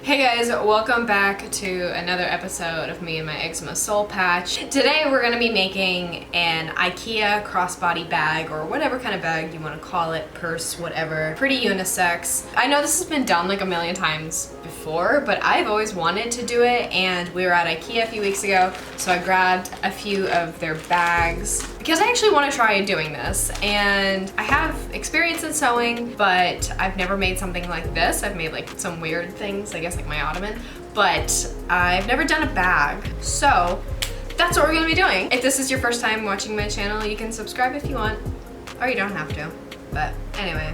Hey guys, welcome back to another episode of me and my eczema soul patch. Today we're going to be making an IKEA crossbody bag, or whatever kind of bag you want to call it, purse, whatever. Pretty unisex. I know this has been done like a million times before, but I've always wanted to do it, and we were at IKEA a few weeks ago, so I grabbed a few of their bags because I actually want to try doing this. And I have experience in sewing, but I've never made something like this. I've made like some weird things, I guess like my ottoman, but I've never done a bag. So that's what we're gonna be doing. If this is your first time watching my channel, you can subscribe if you want, or you don't have to. But anyway,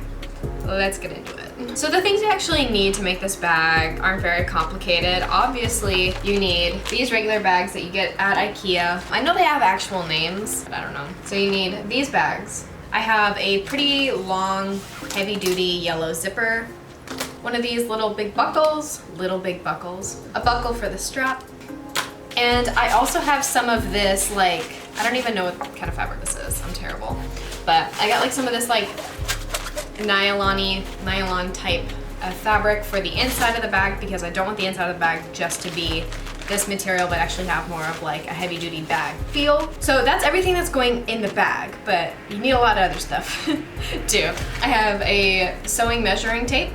let's get into it. So the things you actually need to make this bag aren't very complicated. Obviously, you need these regular bags that you get at IKEA. I know they have actual names, but I don't know. So you need these bags. I have a pretty long, heavy-duty yellow zipper. One of these little big buckles, a buckle for the strap. And I also have some of this, like, I don't even know what kind of fabric this is. I'm terrible. But I got like some of this like nylon type of fabric for the inside of the bag, because I don't want the inside of the bag just to be this material, but actually have more of like a heavy duty bag feel. So that's everything that's going in the bag, but you need a lot of other stuff too. I have a sewing measuring tape,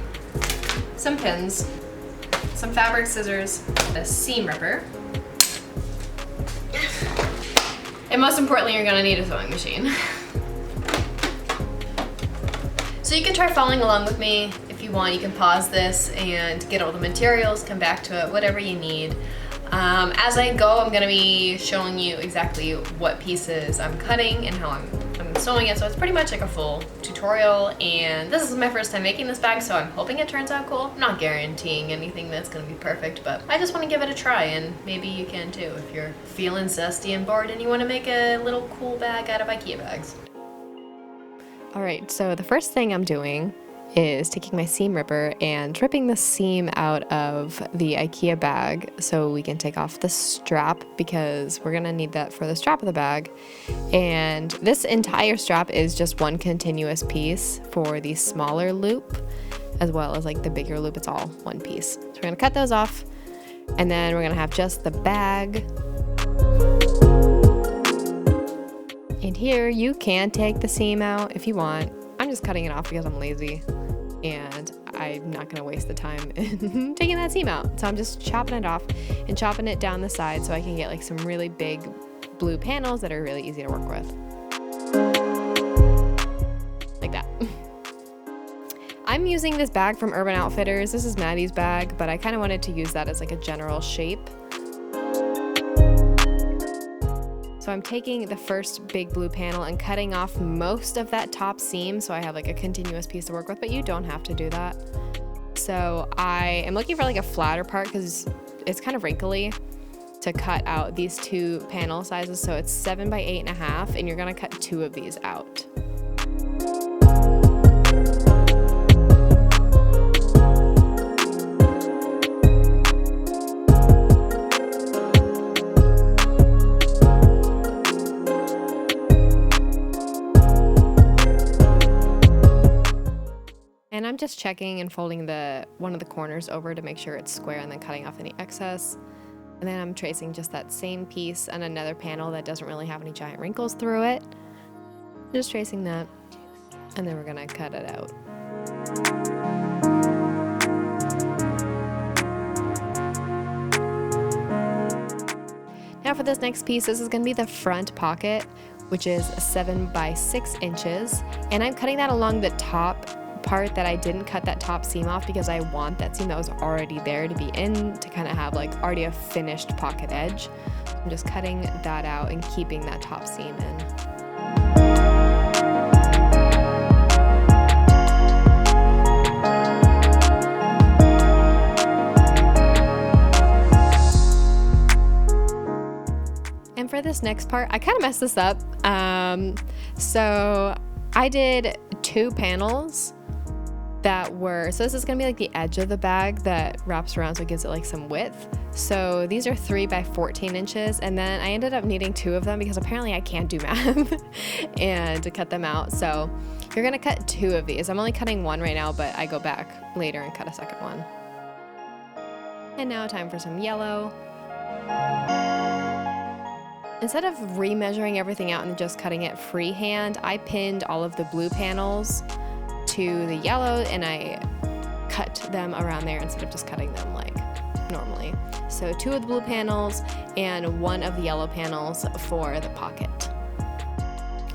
some pins, some fabric scissors, a seam ripper, and most importantly, you're gonna need a sewing machine. So you can try following along with me. If you want, you can pause this and get all the materials, come back to it, whatever you need. As I go, I'm gonna be showing you exactly what pieces I'm cutting and how I'm sewing it, so it's pretty much like a full tutorial. And this is my first time making this bag, so I'm hoping it turns out cool. I'm not guaranteeing anything that's gonna be perfect, but I just wanna give it a try, and maybe you can too if you're feeling zesty and bored and you wanna make a little cool bag out of IKEA bags. Alright, so the first thing I'm doing is taking my seam ripper and ripping the seam out of the IKEA bag so we can take off the strap, because we're gonna need that for the strap of the bag. And this entire strap is just one continuous piece for the smaller loop, as well as like the bigger loop. It's all one piece. So we're gonna cut those off, and then we're gonna have just the bag. And here you can take the seam out if you want. I'm just cutting it off because I'm lazy and I'm not gonna waste the time in taking that seam out. So I'm just chopping it off and chopping it down the side so I can get like some really big blue panels that are really easy to work with. Like that. I'm using this bag from Urban Outfitters. This is Matty's bag, but I kind of wanted to use that as like a general shape. So I'm taking the first big blue panel and cutting off most of that top seam so I have like a continuous piece to work with, but you don't have to do that. So I am looking for like a flatter part because it's kind of wrinkly, to cut out these two panel sizes. So it's 7 by 8.5, and you're gonna cut 2 of these out. And I'm just checking and folding one of the corners over to make sure it's square, and then cutting off any excess. And then I'm tracing just that same piece and another panel that doesn't really have any giant wrinkles through it. Just tracing that, and then we're gonna cut it out. Now for this next piece, this is gonna be the front pocket, which is 7 by 6 inches. And I'm cutting that along the top part that I didn't cut that top seam off, because I want that seam that was already there to be in, to kind of have like already a finished pocket edge. I'm just cutting that out and keeping that top seam in. And for this next part, I kind of messed this up. So I did 2 panels that were, so this is gonna be like the edge of the bag that wraps around, so it gives it like some width. So these are 3 by 14 inches, and then I ended up needing 2 of them because apparently I can't do math and to cut them out. So you're gonna cut 2 of these. I'm only cutting 1 right now, but I go back later and cut a second one. And now time for some yellow. Instead of remeasuring everything out and just cutting it freehand, I pinned all of the blue panels to the yellow and I cut them around there instead of just cutting them like normally. So 2 of the blue panels and 1 of the yellow panels for the pocket.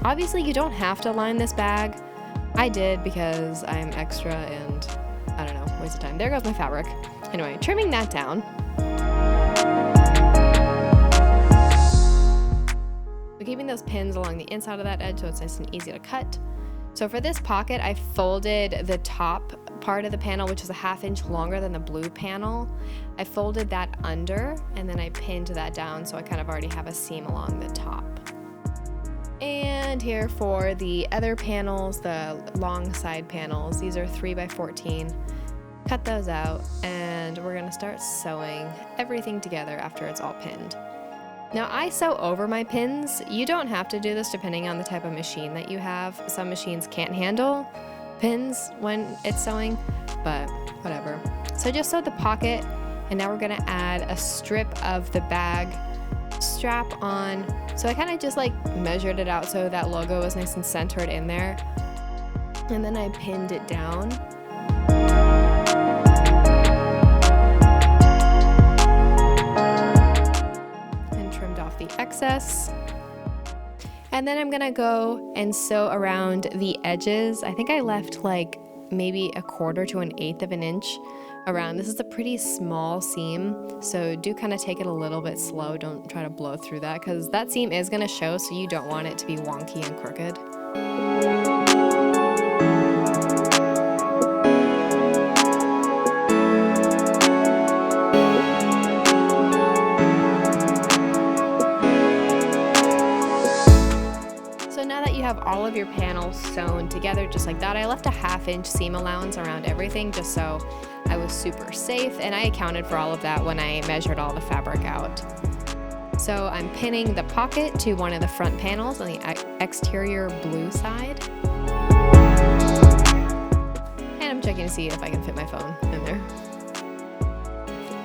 Obviously you don't have to line this bag. I did because I'm extra and I don't know, waste of time. There goes my fabric. Anyway, trimming that down. Keeping those pins along the inside of that edge so it's nice and easy to cut. So for this pocket, I folded the top part of the panel, which is a 1/2 inch longer than the blue panel. I folded that under and then I pinned that down so I kind of already have a seam along the top. And here for the other panels, the long side panels, these are 3x14. Cut those out and we're gonna start sewing everything together after it's all pinned. Now I sew over my pins. You don't have to do this depending on the type of machine that you have. Some machines can't handle pins when it's sewing, but whatever. So I just sewed the pocket and now we're gonna add a strip of the bag strap on. So I kind of just like measured it out so that logo was nice and centered in there. And then I pinned it down. The excess, and then I'm gonna go and sew around the edges. I think I left like maybe 1/4 to 1/8 of an inch around. This is a pretty small seam, so do kind of take it a little bit slow. Don't try to blow through that because that seam is gonna show, so you don't want it to be wonky and crooked. Have all of your panels sewn together just like that. I left a 1/2 inch seam allowance around everything just so I was super safe, and I accounted for all of that when I measured all the fabric out. So I'm pinning the pocket to one of the front panels on the exterior blue side. And I'm checking to see if I can fit my phone in there.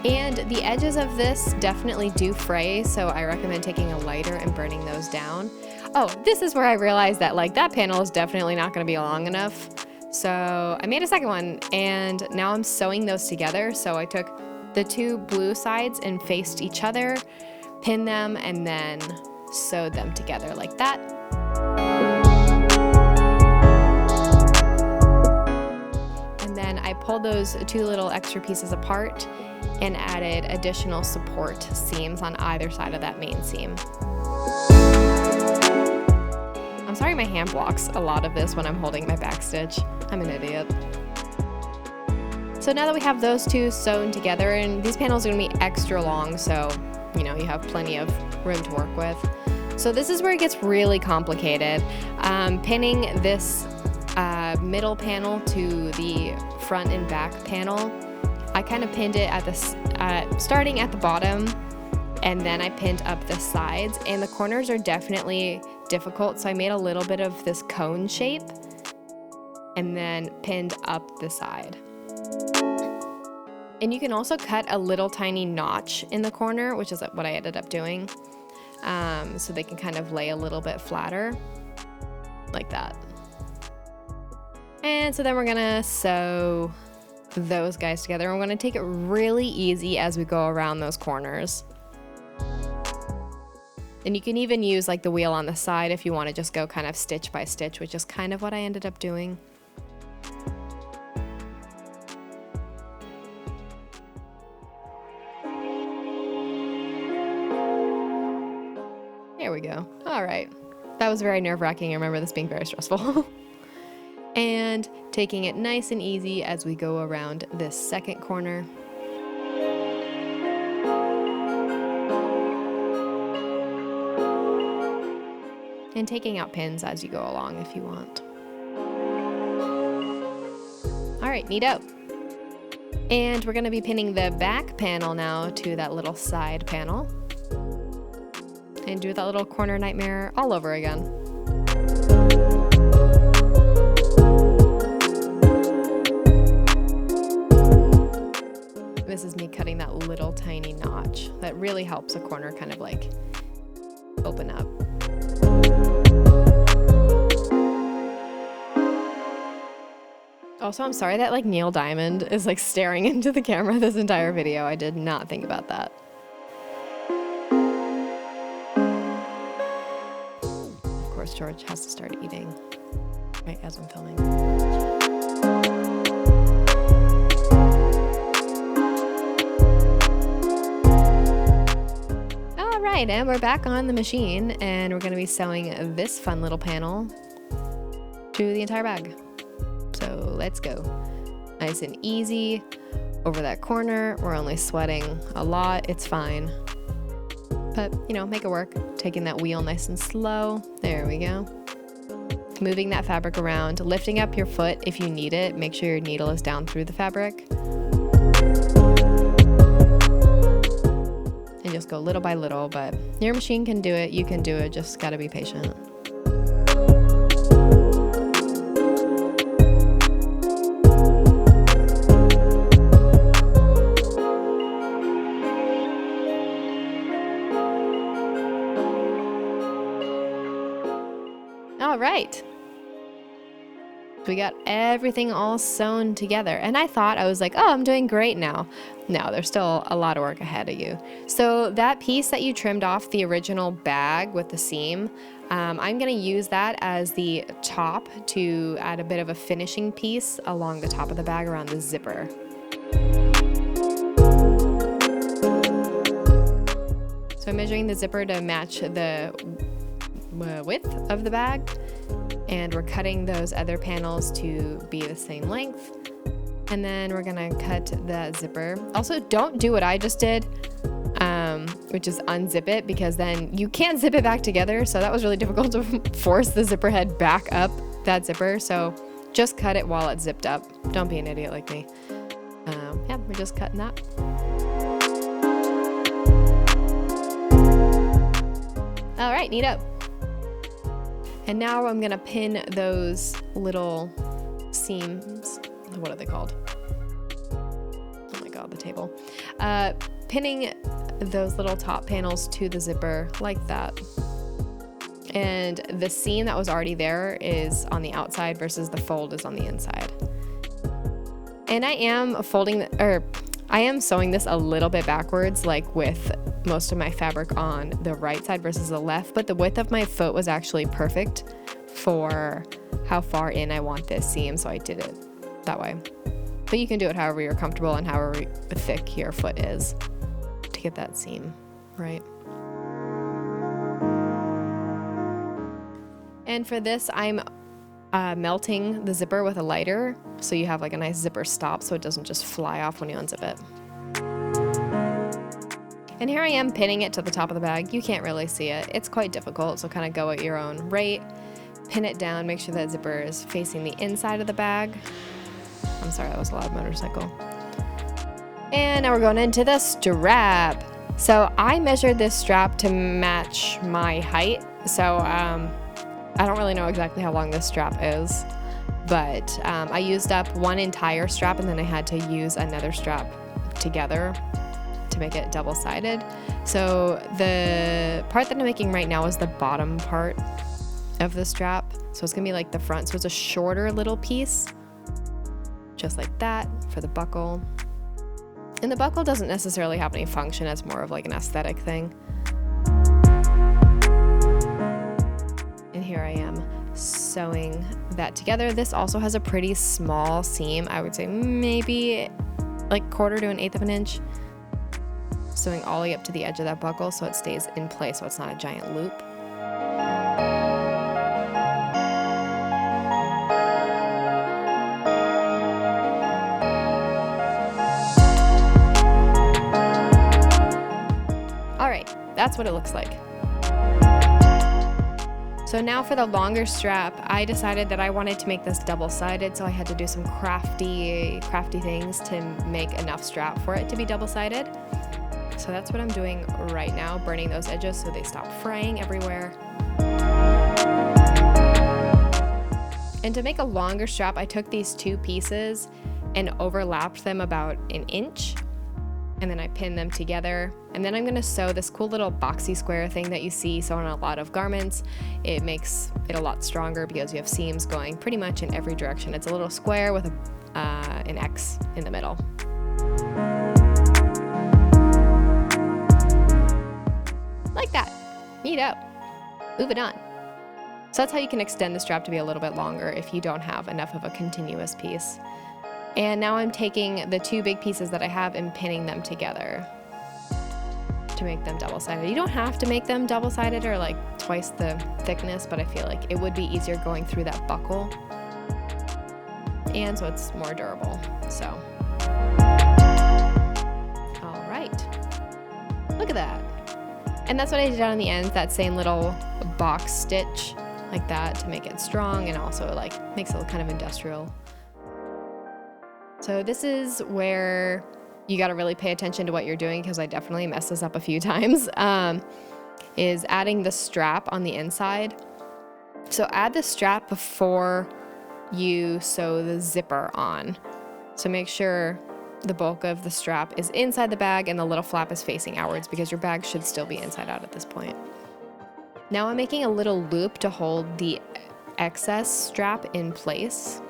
And the edges of this definitely do fray, so I recommend taking a lighter and burning those down. Oh, this is where I realized that like that panel is definitely not going to be long enough. So I made a second one and now I'm sewing those together. So I took the 2 blue sides and faced each other, pinned them, and then sewed them together like that. And then I pulled those 2 little extra pieces apart and added additional support seams on either side of that main seam. I'm sorry my hand blocks a lot of this when I'm holding my back stitch. I'm an idiot. So now that we have those 2 sewn together, and these panels are gonna be extra long, so you know you have plenty of room to work with. So this is where it gets really complicated. Pinning this middle panel to the front and back panel, I kind of pinned it at the starting at the bottom, and then I pinned up the sides, and the corners are definitely difficult, so I made a little bit of this cone shape and then pinned up the side. And you can also cut a little tiny notch in the corner, which is what I ended up doing, so they can kind of lay a little bit flatter like that. And so then we're gonna sew those guys together, and we're gonna take it really easy as we go around those corners. And you can even use like the wheel on the side if you want to just go kind of stitch by stitch, which is kind of what I ended up doing. There we go. All right. That was very nerve-wracking. I remember this being very stressful. And taking it nice and easy as we go around this second corner. And taking out pins as you go along if you want. All right, neato. And we're gonna be pinning the back panel now to that little side panel. And do that little corner nightmare all over again. This is me cutting that stitch. That really helps a corner kind of like open up. Also, I'm sorry that like Neil Diamond is like staring into the camera this entire video. I did not think about that. Of course, George has to start eating right as I'm filming. All right, and we're back on the machine, and we're going to be sewing this fun little panel to the entire bag. So let's go. Nice and easy over that corner. We're only sweating a lot. It's fine. But, you know, make it work. Taking that wheel nice and slow. There we go. Moving that fabric around. Lifting up your foot if you need it. Make sure your needle is down through the fabric. And just go little by little. But your machine can do it. You can do it. Just gotta be patient. All right. We got everything all sewn together. And I was like, oh, I'm doing great now. No, there's still a lot of work ahead of you. So that piece that you trimmed off the original bag with the seam, I'm gonna use that as the top to add a bit of a finishing piece along the top of the bag around the zipper. So I'm measuring the zipper to match the width of the bag, and we're cutting those other panels to be the same length, and then we're gonna cut the zipper. Also, don't do what I just did, which is unzip it, because then you can't zip it back together. So that was really difficult to force the zipper head back up that zipper. So just cut it while it's zipped up. Don't be an idiot like me. Yeah, we're just cutting that. All right, neato. And now I'm gonna pin those little seams. What are they called? Oh my God, the table. Pinning those little top panels to the zipper like that. And the seam that was already there is on the outside versus the fold is on the inside. And I am sewing this a little bit backwards, like with most of my fabric on the right side versus the left, but the width of my foot was actually perfect for how far in I want this seam, so I did it that way. But you can do it however you're comfortable and however thick your foot is to get that seam right. And for this, I'm melting the zipper with a lighter, so you have like a nice zipper stop so it doesn't just fly off when you unzip it. And here I am pinning it to the top of the bag. You can't really see it. It's quite difficult, so kind of go at your own rate. Pin it down, make sure that zipper is facing the inside of the bag. I'm sorry, that was a loud motorcycle. And now we're going into the strap. So I measured this strap to match my height. So I don't really know exactly how long this strap is, but I used up one entire strap and then I had to use another strap together to make it double-sided. So the part that I'm making right now is the bottom part of the strap. So it's gonna be like the front. So it's a shorter little piece, just like that for the buckle. And the buckle doesn't necessarily have any function. It's more of like an aesthetic thing. And here I am sewing that together. This also has a pretty small seam. I would say maybe like 1/4 to 1/8 of an inch. Sewing all the way up to the edge of that buckle so it stays in place, so it's not a giant loop. All right, that's what it looks like. So now for the longer strap, I decided that I wanted to make this double-sided, so I had to do some crafty things to make enough strap for it to be double-sided. So that's what I'm doing right now, burning those edges so they stop fraying everywhere. And to make a longer strap, I took these two pieces and overlapped them about 1 inch. and then I pin them together. And then I'm gonna sew this cool little boxy square thing that you see sewn on a lot of garments. It makes it a lot stronger because you have seams going pretty much in every direction. It's a little square with an X in the middle. Like that. Neato. Moving on. So that's how you can extend the strap to be a little bit longer if you don't have enough of a continuous piece. And now I'm taking the two big pieces that I have and pinning them together to make them double-sided. You don't have to make them double-sided or like twice the thickness, but I feel like it would be easier going through that buckle. And so it's more durable, so. All right, look at that. And that's what I did on the ends, that same little box stitch like that to make it strong and also like makes it look kind of industrial. So this is where you got to really pay attention to what you're doing, because I definitely messed this up a few times, is adding the strap on the inside. So add the strap before you sew the zipper on. So make sure the bulk of the strap is inside the bag and the little flap is facing outwards, because your bag should still be inside out at this point. Now I'm making a little loop to hold the excess strap in place.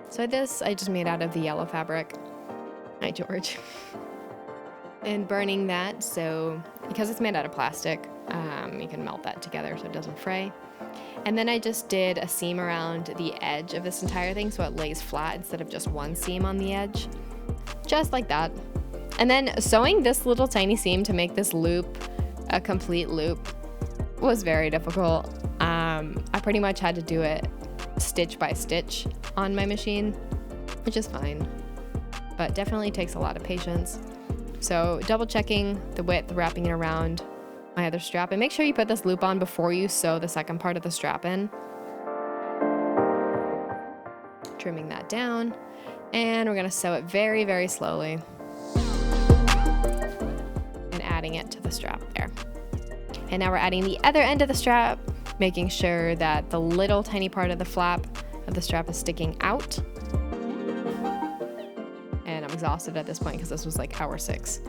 So this I just made out of the yellow fabric. Hi, George. And burning that, so because it's made out of plastic, you can melt that together so it doesn't fray. And then I just did a seam around the edge of this entire thing so it lays flat instead of just one seam on the edge. Just like that. And then sewing this little tiny seam to make this loop a complete loop was very difficult. I pretty much had to do it stitch by stitch on my machine, which is fine, but definitely takes a lot of patience. So double checking the width, wrapping it around my other strap, and make sure you put this loop on before you sew the second part of the strap in. Trimming that down, and we're gonna sew it very, very slowly and adding it to the strap there. And now we're adding the other end of the strap, making sure that the little tiny part of the flap of the strap is sticking out. And I'm exhausted at this point because this was like hour 6.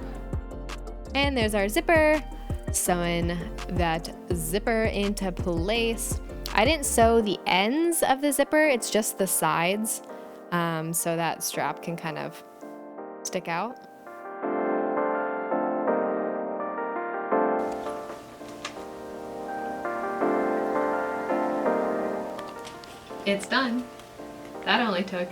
And there's our zipper. Sewing that zipper into place. I didn't sew the ends of the zipper, it's just the sides, so that strap can kind of stick out. It's done. That only took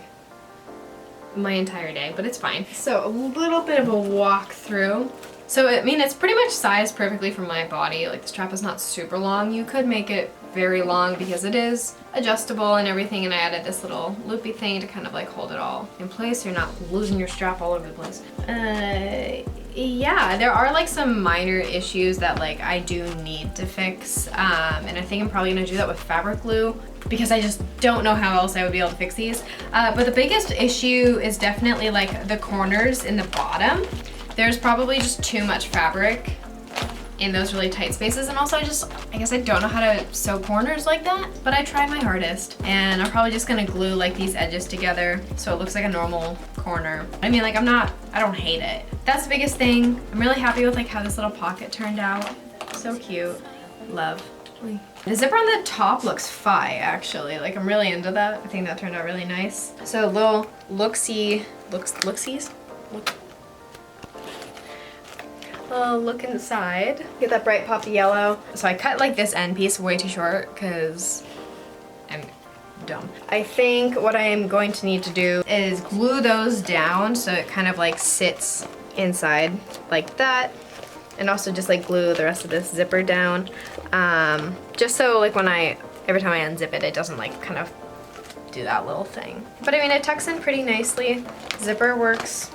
my entire day, but it's fine. So a little bit of a walk through. So I mean, it's pretty much sized perfectly for my body. Like the strap is not super long. You could make it very long because it is adjustable and everything, and I added this little loopy thing to kind of like hold it all in place so you're not losing your strap all over the place. Yeah, there are like some minor issues that like I do need to fix, and I think I'm probably gonna do that with fabric glue because I just don't know how else I would be able to fix these. But the biggest issue is definitely like the corners in the bottom. There's probably just too much fabric in those really tight spaces, and also I guess I don't know how to sew corners like that, but I tried my hardest, and I'm probably just gonna glue like these edges together so it looks like a normal corner. I mean, like I don't hate it. That's the biggest thing. I'm really happy with like how this little pocket turned out. So cute. Love. The zipper on the top looks fire, actually. Like I'm really into that. I think that turned out really nice. So little looksies. Look inside. Get that bright poppy yellow. So I cut like this end piece way too short because I'm dumb. I think what I am going to need to do is glue those down so it kind of like sits inside like that, and also just like glue the rest of this zipper down, just so like every time I unzip it, it doesn't like kind of do that little thing. But I mean, it tucks in pretty nicely. Zipper works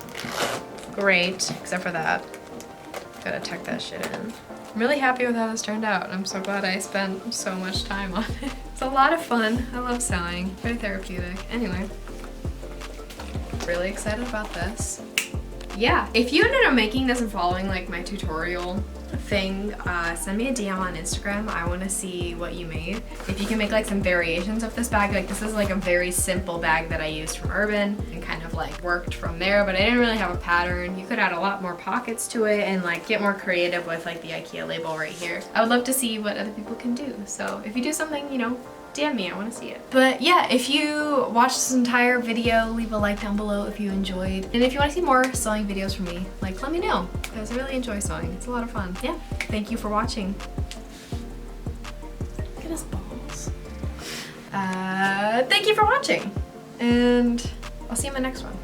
great, except for that. Gotta tuck that shit in. I'm really happy with how this turned out. I'm so glad I spent so much time on it. It's a lot of fun. I love sewing. Very therapeutic. Anyway, really excited about this. Yeah, if you ended up making this and following like my tutorial thing, send me a DM on Instagram. I want to see what you made. If you can make like some variations of this bag, like this is like a very simple bag that I used from Urban and kind of like worked from there, but I didn't really have a pattern. You could add a lot more pockets to it and like get more creative with like the IKEA label right here. I would love to see what other people can do. So if you do something, you know, DM me, I want to see it. But yeah, if you watched this entire video, leave a like down below if you enjoyed. And if you want to see more sewing videos from me, like let me know, because I really enjoy sewing. It's a lot of fun. Yeah, thank you for watching. Look at his balls. Thank you for watching, and I'll see you in my next one.